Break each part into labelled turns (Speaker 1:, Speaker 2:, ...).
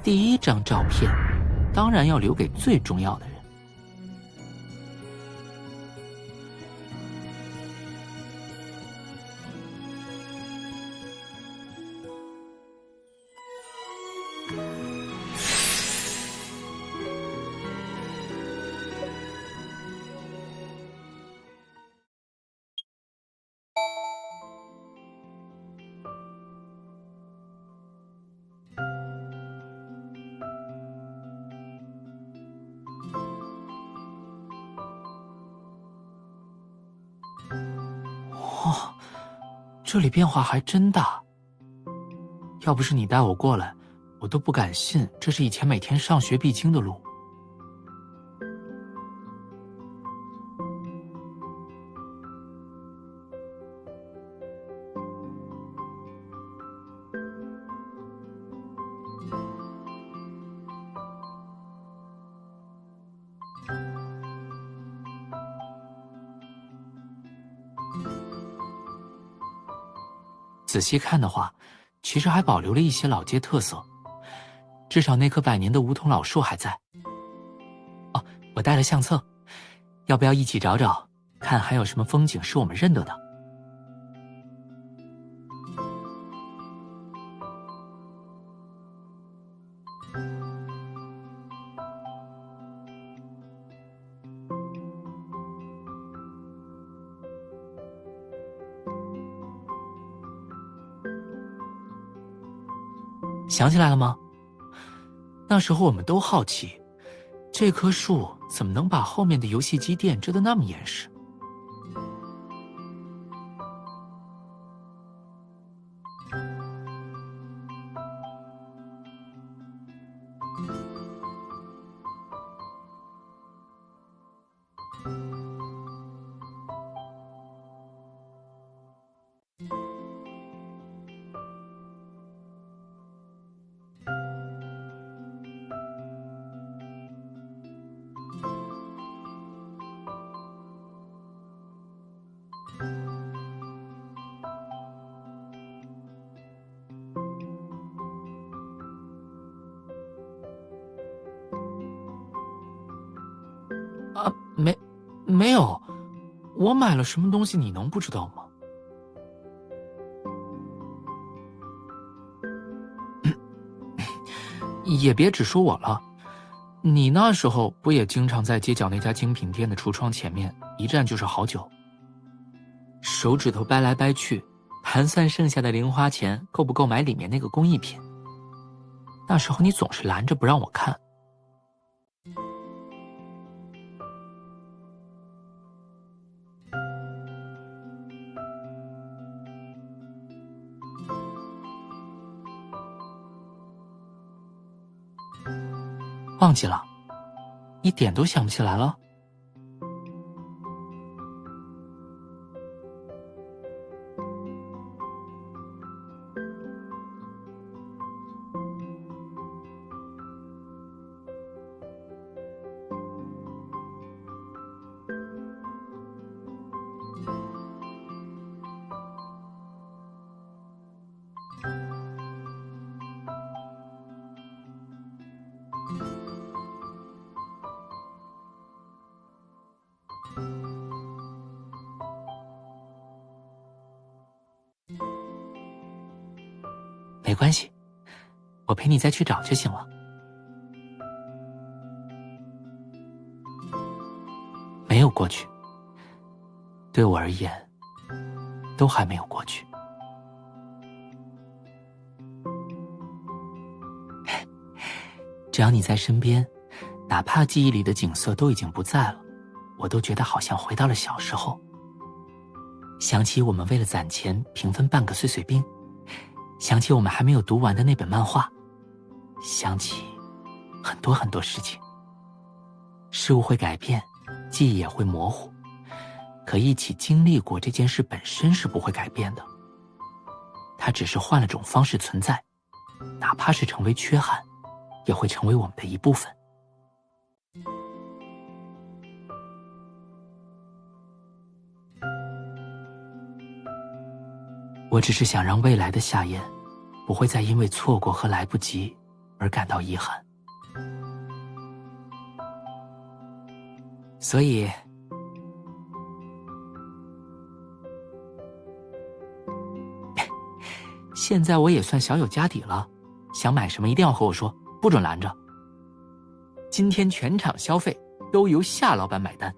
Speaker 1: 第一张照片当然要留给最重要的人。哦，这里变化还真大。要不是你带我过来，我都不敢信这是以前每天上学必经的路。仔细看的话，其实还保留了一些老街特色，至少那棵100年的梧桐老树还在。哦，我带了相册，要不要一起找找，看还有什么风景是我们认得的？想起来了吗？那时候我们都好奇，这棵树怎么能把后面的游戏机店遮得那么严实？啊，没有，我买了什么东西你能不知道吗？也别只说我了，你那时候不也经常在街角那家精品店的橱窗前面一站就是好久，手指头掰来掰去，盘算剩下的零花钱够不够买里面那个工艺品。那时候你总是拦着不让我看。忘记了？一点都想不起来了？没关系，我陪你再去找就行了。没有过去，对我而言，都还没有过去。只要你在身边，哪怕记忆里的景色都已经不在了，我都觉得好像回到了小时候。想起我们为了攒钱平分半个碎碎冰，想起我们还没有读完的那本漫画，想起很多很多事情。事物会改变，记忆也会模糊，可一起经历过这件事本身是不会改变的，它只是换了种方式存在，哪怕是成为缺憾，也会成为我们的一部分。我只是想让未来的夏燕不会再因为错过和来不及而感到遗憾。所以现在我也算小有家底了，想买什么一定要和我说，不准拦着。今天全场消费都由夏老板买单。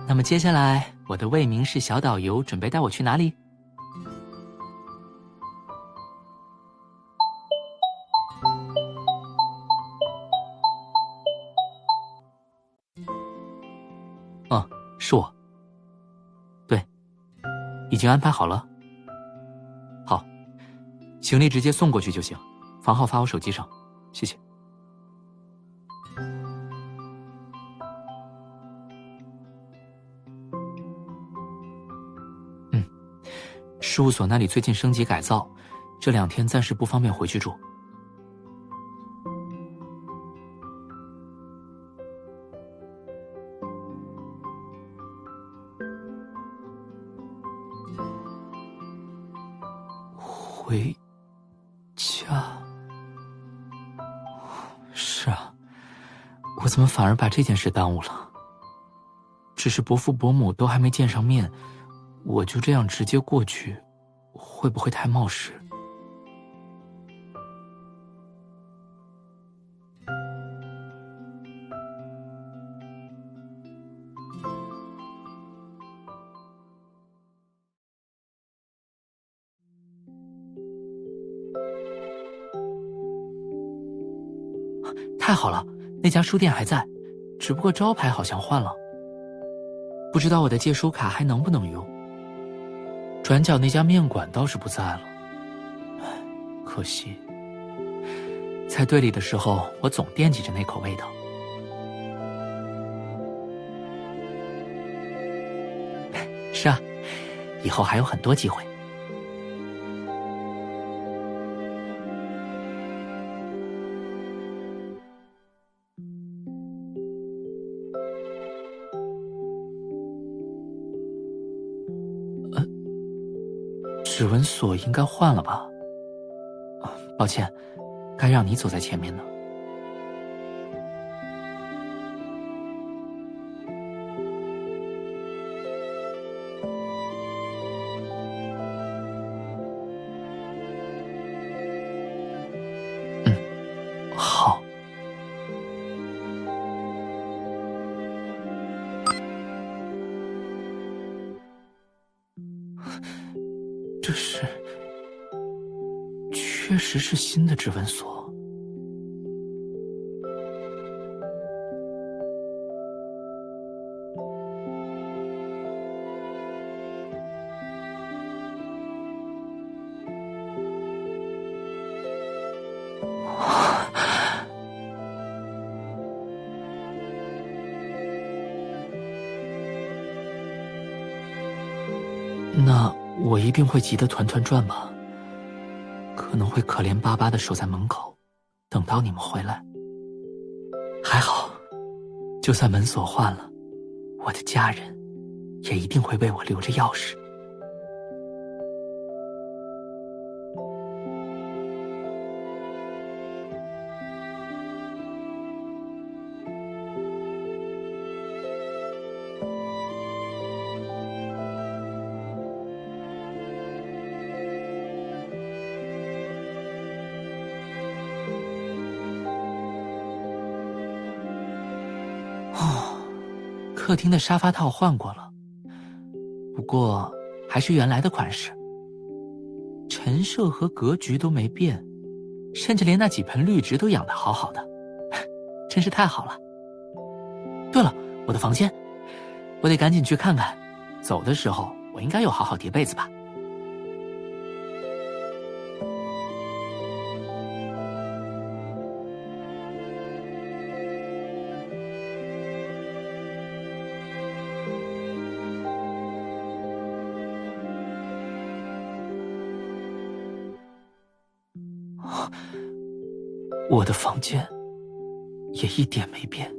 Speaker 1: 那么接下来，我的未名氏小导游准备带我去哪里？是我。对，已经安排好了。好，行李直接送过去就行，房号发我手机上，谢谢。事务所那里最近升级改造，这2天暂时不方便回去住。回家？是啊，我怎么反而把这件事耽误了？只是伯父伯母都还没见上面，我就这样直接过去，会不会太冒失？太好了，那家书店还在，只不过招牌好像换了。不知道我的借书卡还能不能用。转角那家面馆倒是不在了，可惜。在队里的时候，我总惦记着那口味道。是啊，以后还有很多机会。指纹锁应该换了吧？抱歉，该让你走在前面呢。好。这是，确实是新的指纹锁。那我一定会急得团团转吧，可能会可怜巴巴地守在门口，等到你们回来。还好，就算门锁换了，我的家人也一定会为我留着钥匙。客厅的沙发套换过了，不过还是原来的款式，陈设和格局都没变，甚至连那几盆绿植都养得好好的，真是太好了。对了，我的房间，我得赶紧去看看，走的时候我应该有好好叠被子吧。我的房间也一点没变。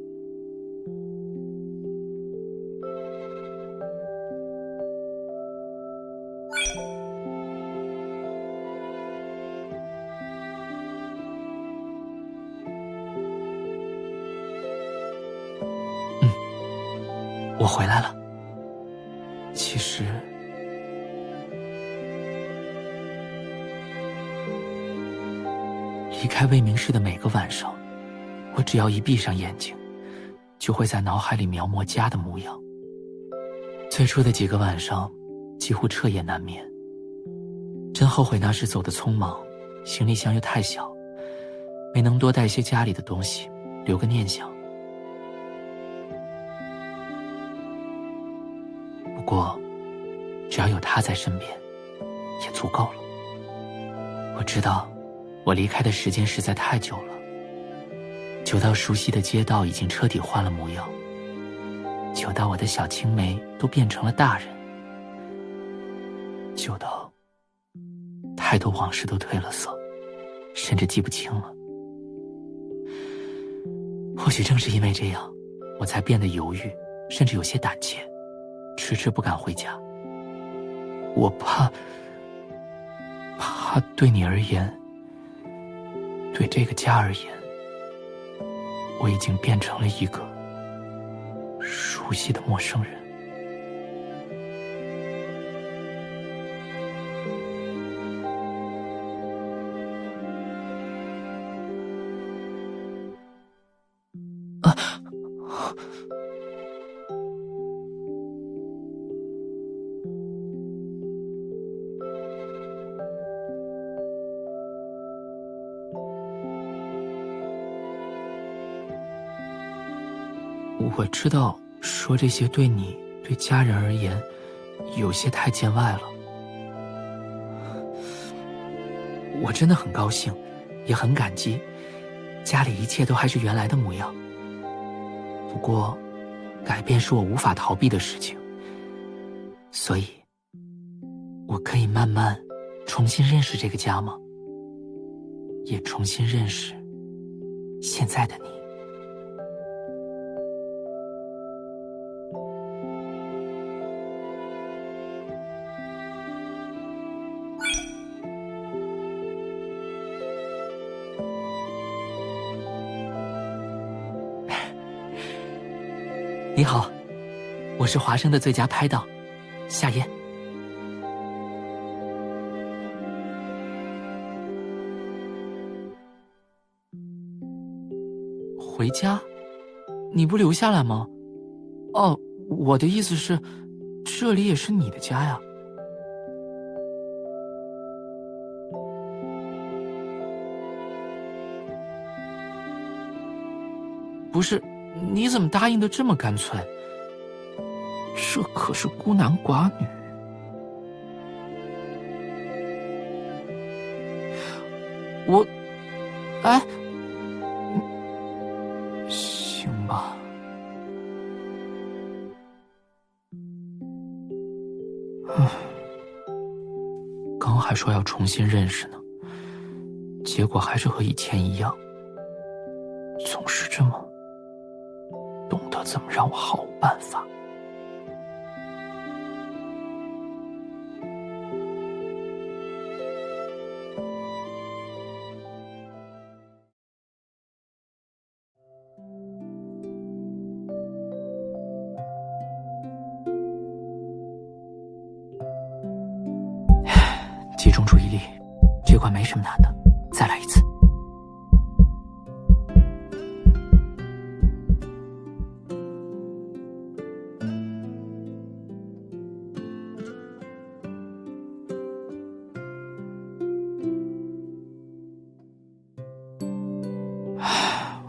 Speaker 1: 我回来了。其实，离开魏明市的每个晚上，我只要一闭上眼睛，就会在脑海里描摹家的模样。最初的几个晚上，几乎彻夜难眠。真后悔那时走得匆忙，行李箱又太小，没能多带些家里的东西，留个念想。不过，只要有他在身边，也足够了。我知道，我离开的时间实在太久了，久到熟悉的街道已经彻底换了模样，久到我的小青梅都变成了大人，久到太多往事都褪了色，甚至记不清了。或许正是因为这样，我才变得犹豫，甚至有些胆怯，迟迟不敢回家。我怕对你而言，对这个家而言，我已经变成了一个熟悉的陌生人。我知道说这些对你、对家人而言，有些太见外了。我真的很高兴，也很感激，家里一切都还是原来的模样。不过，改变是我无法逃避的事情，所以，我可以慢慢重新认识这个家吗？也重新认识现在的你。你好，我是华生的最佳拍档，夏嫣。回家？你不留下来吗？哦，我的意思是，这里也是你的家呀。不是，你怎么答应的这么干脆？这可是孤男寡女。哎，行吧。刚还说要重新认识呢，结果还是和以前一样，总是这么懂得怎么让我毫无办法。集中注意力，这关没什么难的，再来一次。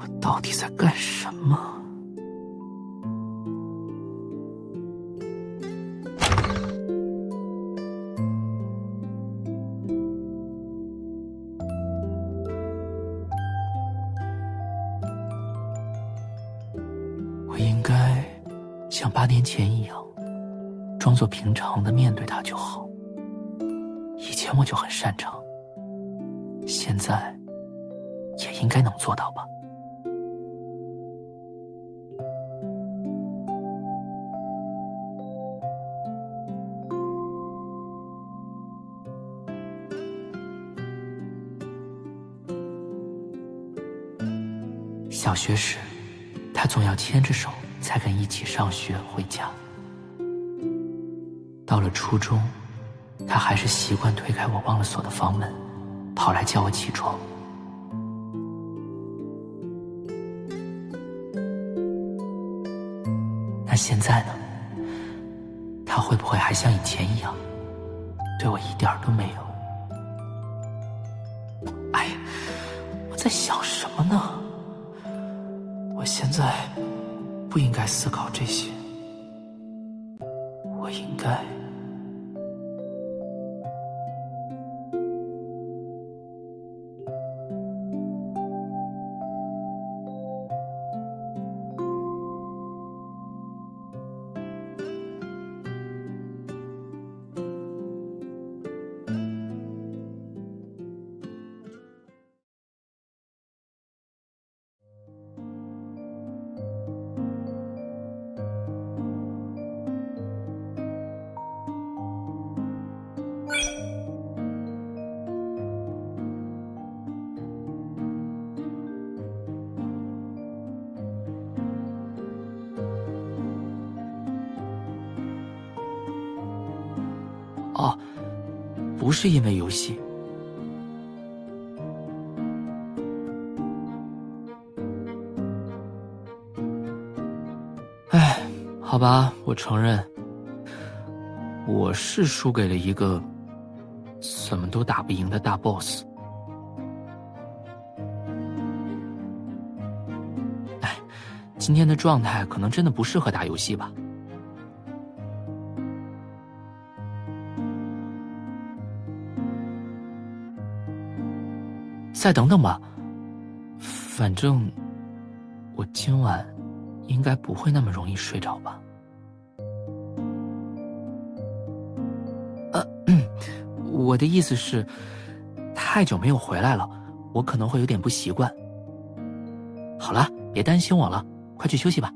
Speaker 1: 我到底在干什么？应该像8年前一样，装作平常的面对他就好。以前我就很擅长，现在也应该能做到吧。小学时，他总要牵着手才肯一起上学回家。到了初中，他还是习惯推开我忘了锁的房门，跑来叫我起床。那现在呢？他会不会还像以前一样，对我一点都没有？哎，我在想什么呢？我现在不应该思考这些，我应该……哦，不是因为游戏。哎，好吧，我承认，我是输给了一个怎么都打不赢的大 boss。哎，今天的状态可能真的不适合打游戏吧。再等等吧，反正我今晚应该不会那么容易睡着吧。我的意思是，太久没有回来了，我可能会有点不习惯。好了，别担心我了，快去休息吧。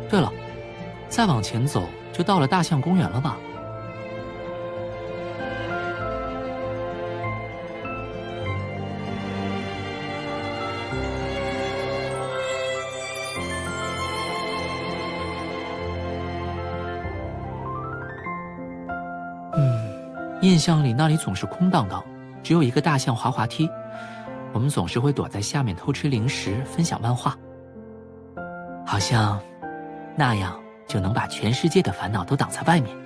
Speaker 1: 对了，再往前走就到了大象公园了吧？印象里那里总是空荡荡，只有一个大象滑滑梯，我们总是会躲在下面偷吃零食，分享漫画，好像那样就能把全世界的烦恼都挡在外面。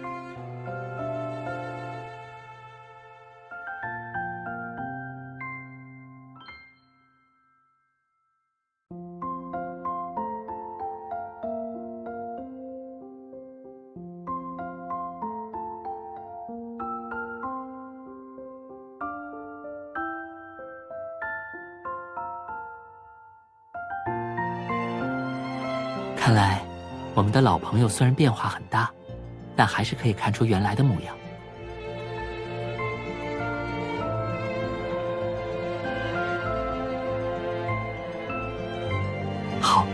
Speaker 1: 看来，我们的老朋友虽然变化很大，但还是可以看出原来的模样。好。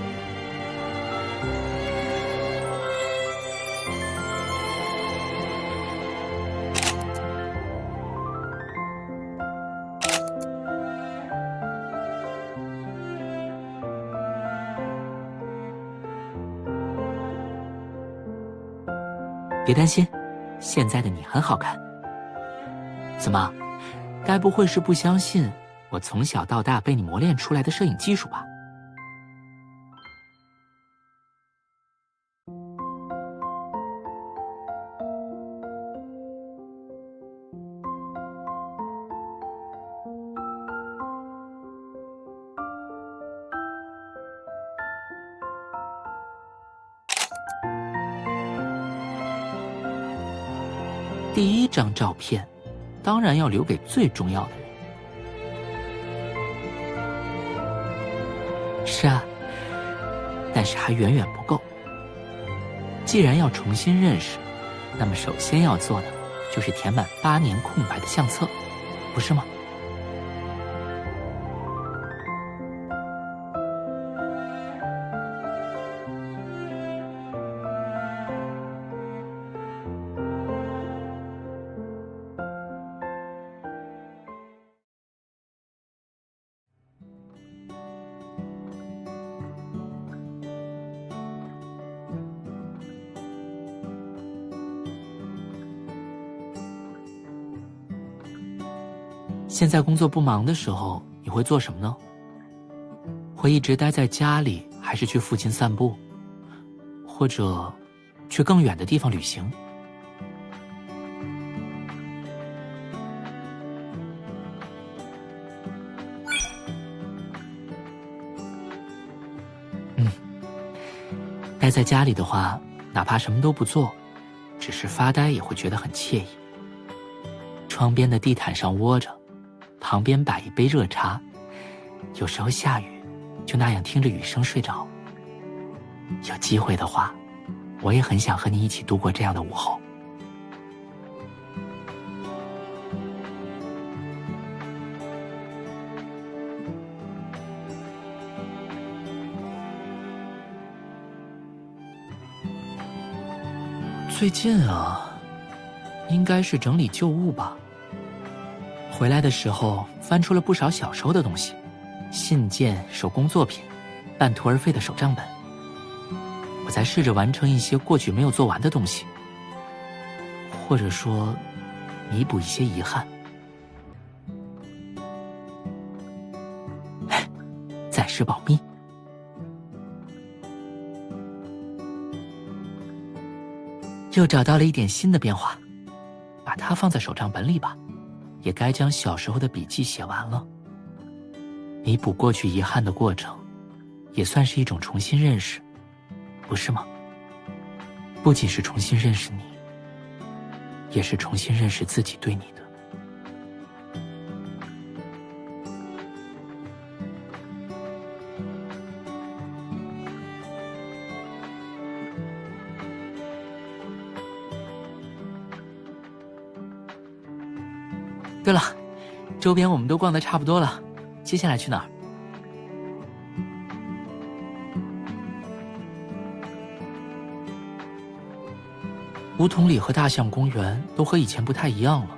Speaker 1: 别担心，现在的你很好看。怎么，该不会是不相信我从小到大被你磨练出来的摄影技术吧？第一张照片当然要留给最重要的人。是啊，但是还远远不够。既然要重新认识，那么首先要做的就是填满8年空白的相册，不是吗？现在工作不忙的时候，你会做什么呢？会一直待在家里，还是去附近散步，或者去更远的地方旅行？待在家里的话，哪怕什么都不做，只是发呆也会觉得很惬意。窗边的地毯上窝着，旁边摆一杯热茶，有时候下雨，就那样听着雨声睡着。有机会的话，我也很想和你一起度过这样的午后。最近啊，应该是整理旧物吧。回来的时候翻出了不少小时候的东西，信件、手工作品、半途而废的手账本。我在试着完成一些过去没有做完的东西，或者说弥补一些遗憾。暂时保密。又找到了一点新的变化，把它放在手账本里吧，也该将小时候的笔记写完了。弥补过去遗憾的过程，也算是一种重新认识，不是吗？不仅是重新认识你，也是重新认识自己对你的。对了，周边我们都逛得差不多了，接下来去哪儿？梧桐里和大象公园都和以前不太一样了，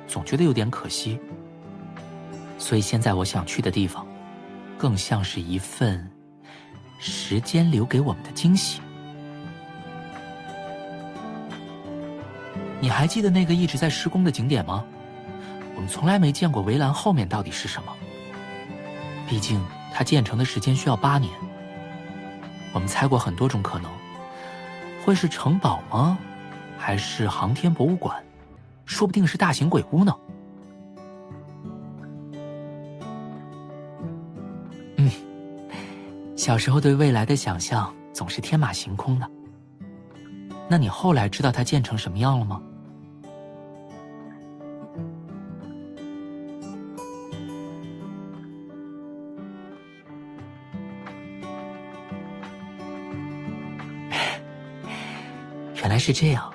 Speaker 1: 总觉得有点可惜。所以现在我想去的地方，更像是一份时间留给我们的惊喜。你还记得那个一直在施工的景点吗？我们从来没见过围栏后面到底是什么，毕竟它建成的时间需要8年。我们猜过很多种可能，会是城堡吗？还是航天博物馆？说不定是大型鬼屋呢。小时候对未来的想象总是天马行空的。那你后来知道它建成什么样了吗？原来是这样，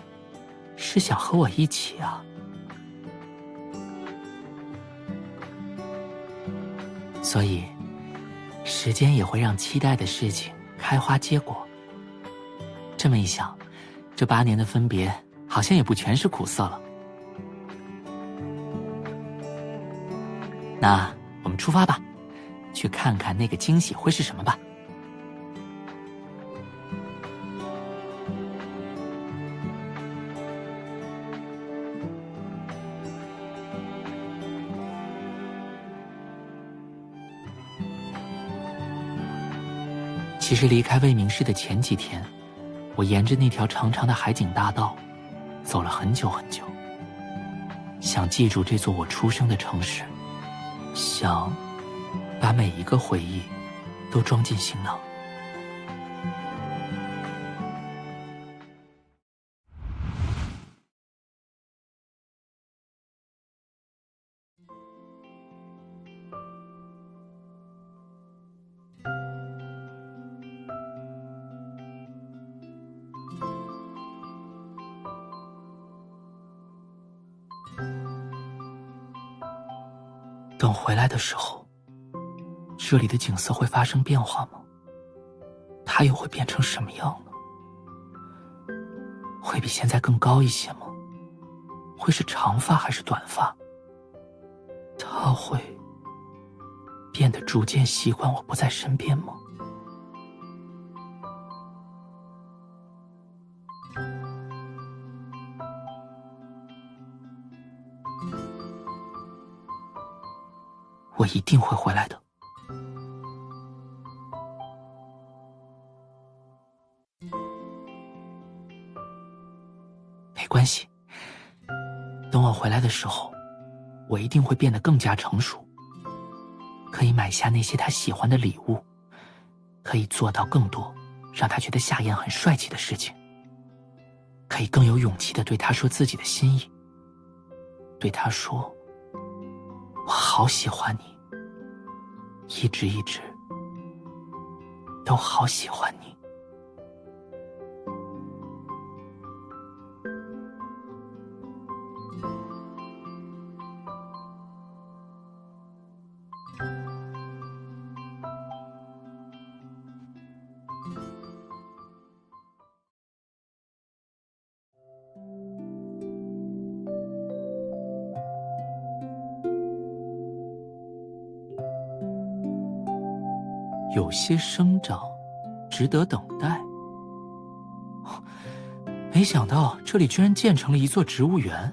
Speaker 1: 是想和我一起啊。所以，时间也会让期待的事情开花结果。这么一想，这8年的分别好像也不全是苦涩了。那我们出发吧，去看看那个惊喜会是什么吧。其实离开魏明市的前几天，我沿着那条长长的海景大道走了很久很久，想记住这座我出生的城市，想把每一个回忆都装进行囊。等回来的时候，这里的景色会发生变化吗？它又会变成什么样呢？会比现在更高一些吗？会是长发还是短发？他会变得逐渐习惯我不在身边吗？我一定会回来的。没关系，等我回来的时候，我一定会变得更加成熟，可以买下那些他喜欢的礼物，可以做到更多让他觉得夏言很帅气的事情，可以更有勇气地对他说自己的心意，对他说我好喜欢你，一直都好喜欢你。有些生长值得等待。没想到这里居然建成了一座植物园，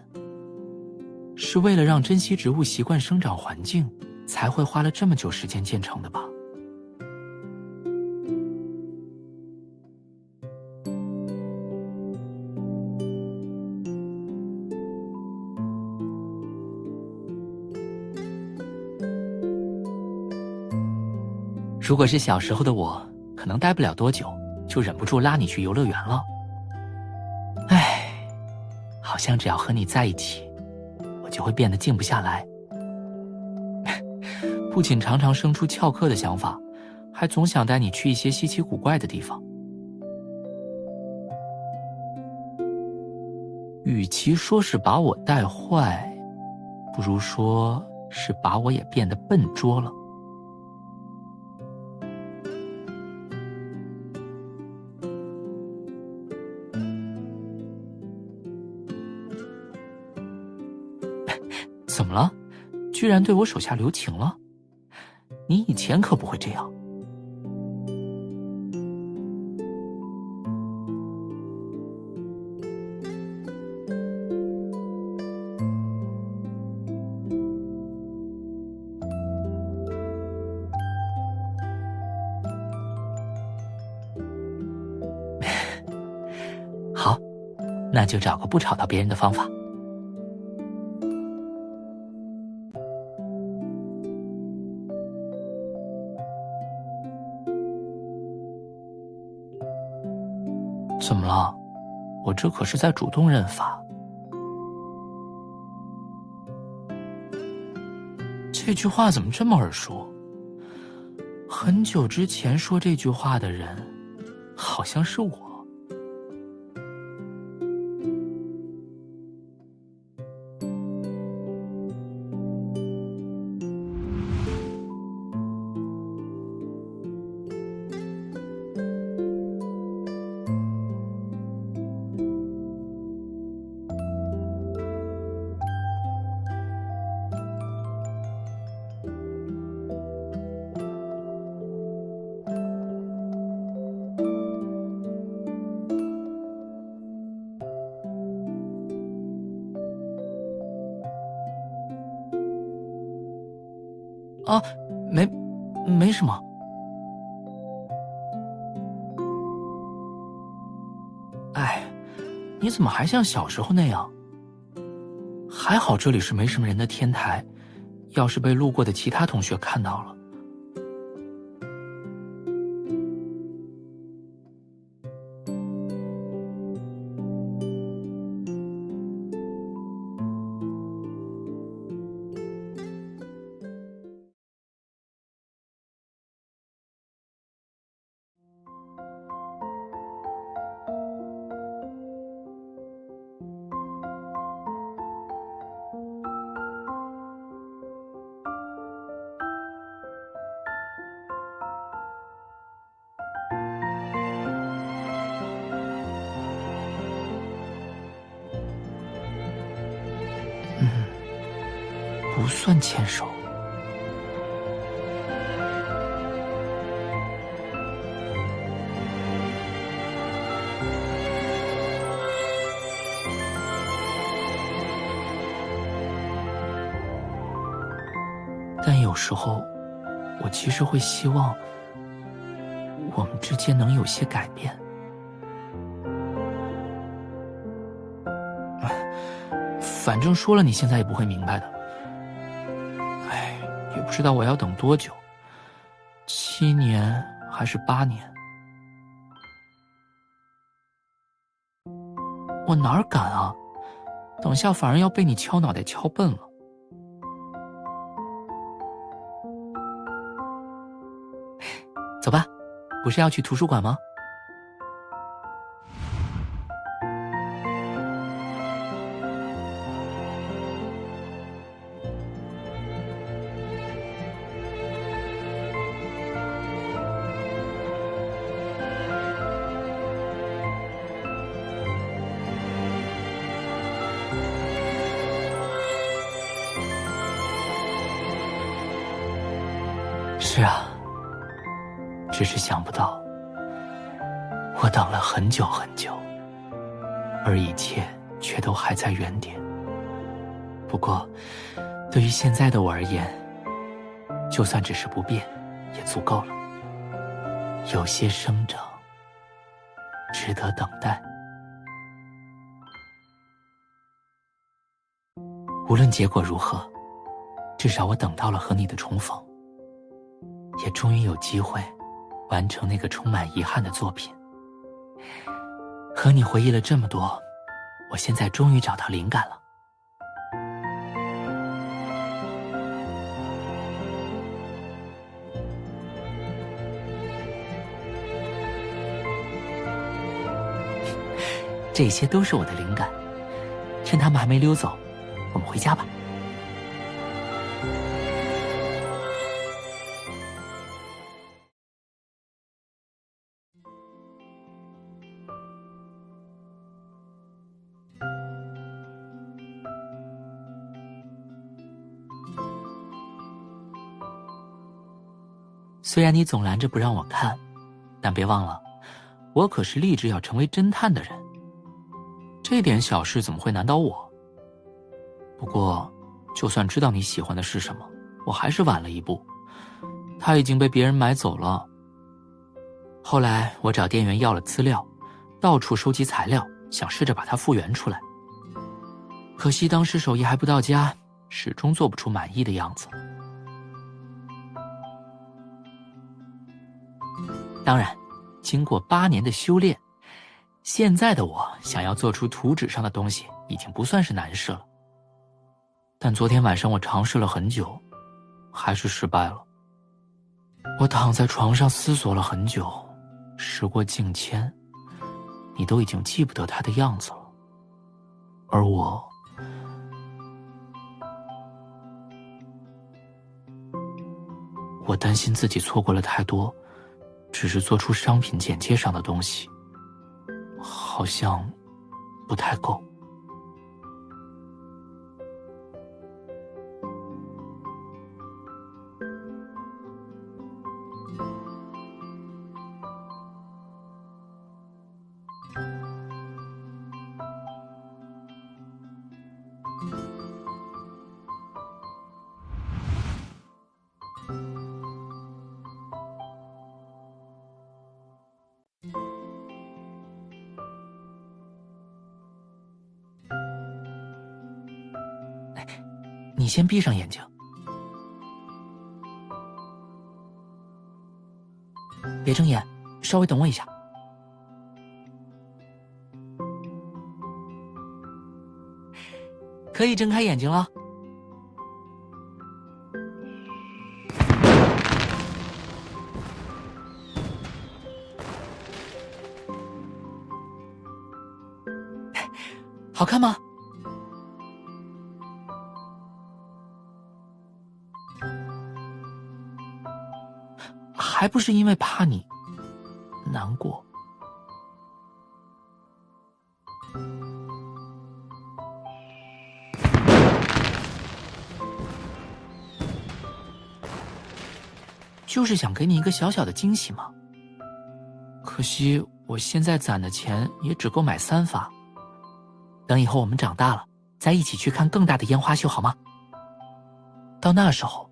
Speaker 1: 是为了让珍稀植物习惯生长环境，才会花了这么久时间建成的吧？如果是小时候的我，可能待不了多久，就忍不住拉你去游乐园了。唉，好像只要和你在一起，我就会变得静不下来。不仅常常生出翘课的想法，还总想带你去一些稀奇古怪的地方。与其说是把我带坏，不如说是把我也变得笨拙了。怎么了？居然对我手下留情了？你以前可不会这样。好，那就找个不吵到别人的方法。怎么了？我这可是在主动认法。这句话怎么这么耳熟？很久之前说这句话的人，好像是我。啊，没什么。哎，你怎么还像小时候那样？还好这里是没什么人的天台，要是被路过的其他同学看到了。不算牵手。但有时候，我其实会希望我们之间能有些改变。反正说了，你现在也不会明白的。也不知道我要等多久，7年还是8年？我哪儿敢啊！等下反而要被你敲脑袋敲笨了。走吧，不是要去图书馆吗？是啊，只是想不到，我等了很久很久，而一切却都还在原点。不过，对于现在的我而言，就算只是不变，也足够了。有些生长，值得等待。无论结果如何，至少我等到了和你的重逢。也终于有机会完成那个充满遗憾的作品。和你回忆了这么多，我现在终于找到灵感了。这些都是我的灵感，趁他们还没溜走，我们回家吧。虽然你总拦着不让我看，但别忘了，我可是立志要成为侦探的人。这点小事怎么会难倒我？不过，就算知道你喜欢的是什么，我还是晚了一步。它已经被别人买走了。后来我找店员要了资料，到处收集材料，想试着把它复原出来。可惜当时手艺还不到家，始终做不出满意的样子。当然，经过8年的修炼，现在的我想要做出图纸上的东西已经不算是难事了。但昨天晚上我尝试了很久，还是失败了。我躺在床上思索了很久，时过境迁，你都已经记不得他的样子了。而我担心自己错过了太多，只是做出商品简介上的东西，好像不太够。你先闭上眼睛，别睁眼，稍微等我一下。可以睁开眼睛了。好看吗？还不是因为怕你难过。就是想给你一个小小的惊喜嘛。可惜我现在攒的钱也只够买3发。等以后我们长大了，再一起去看更大的烟花秀好吗？到那时候，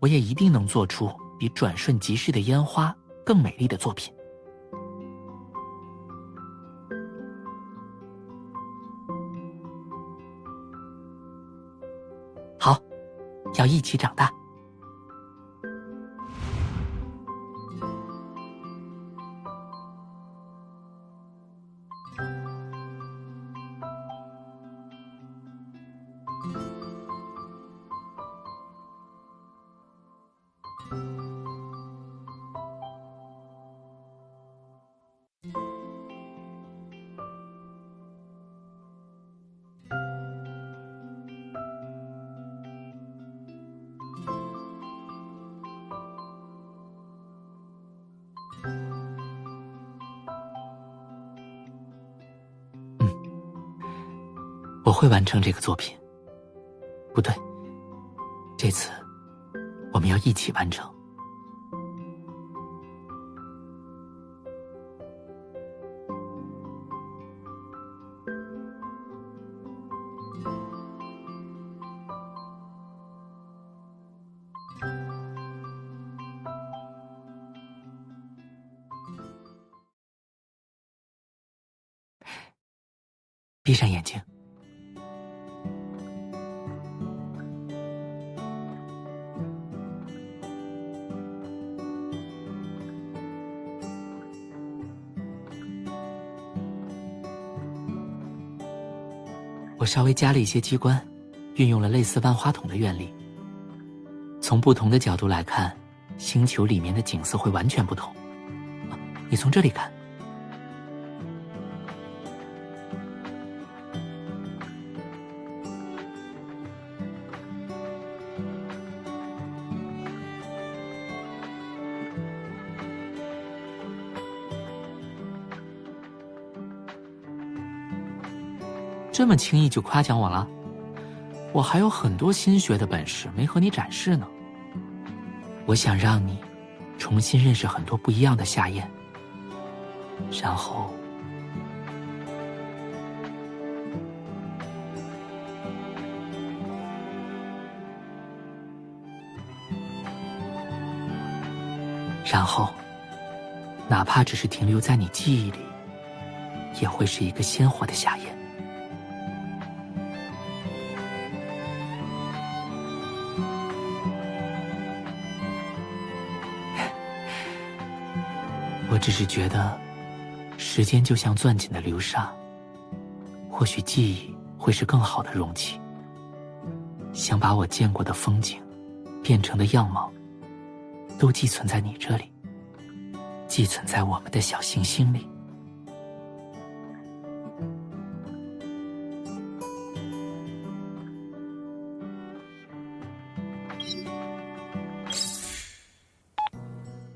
Speaker 1: 我也一定能做出比转瞬即逝的烟花更美丽的作品。好，要一起长大。我会完成这个作品。不对，这次我们要一起完成。闭上眼睛。我稍微加了一些机关，运用了类似万花筒的原理。从不同的角度来看，星球里面的景色会完全不同。你从这里看，这么轻易就夸奖我了？我还有很多新学的本事没和你展示呢。我想让你重新认识很多不一样的夏宴，然后哪怕只是停留在你记忆里，也会是一个鲜活的夏宴。我只是觉得，时间就像攥紧的流沙，或许记忆会是更好的容器。想把我见过的风景，变成的样貌，都寄存在你这里，寄存在我们的小行星里。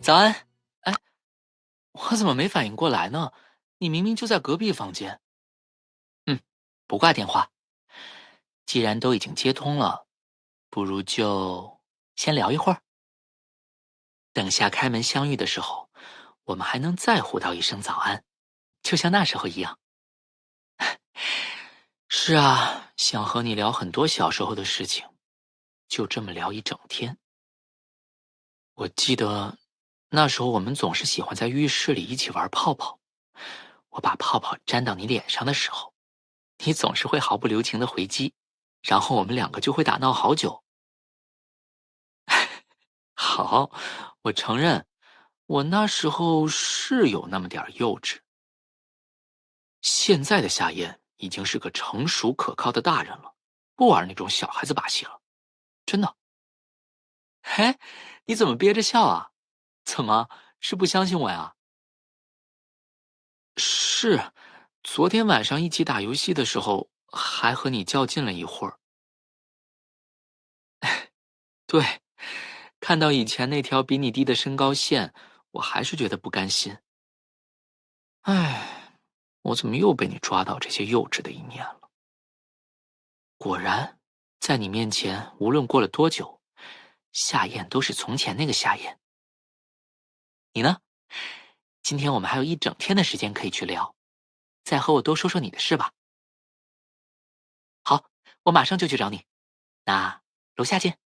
Speaker 1: 早安。哎，我怎么没反应过来呢？你明明就在隔壁房间。不挂电话。既然都已经接通了，不如就先聊一会儿。等下开门相遇的时候，我们还能再互道一声早安，就像那时候一样。是啊，想和你聊很多小时候的事情，就这么聊一整天。我记得那时候我们总是喜欢在浴室里一起玩泡泡，我把泡泡粘到你脸上的时候，你总是会毫不留情地回击，然后我们两个就会打闹好久。好，我承认，我那时候是有那么点幼稚。现在的夏燕已经是个成熟可靠的大人了，不玩那种小孩子把戏了，真的。嘿，你怎么憋着笑啊？怎么，是不相信我呀？是，昨天晚上一起打游戏的时候，还和你较劲了一会儿。对，看到以前那条比你低的身高线，我还是觉得不甘心。唉，我怎么又被你抓到这些幼稚的一面了？果然，在你面前，无论过了多久，夏燕都是从前那个夏燕，你呢？今天我们还有一整天的时间可以去聊，再和我多说说你的事吧。好，我马上就去找你，那楼下见。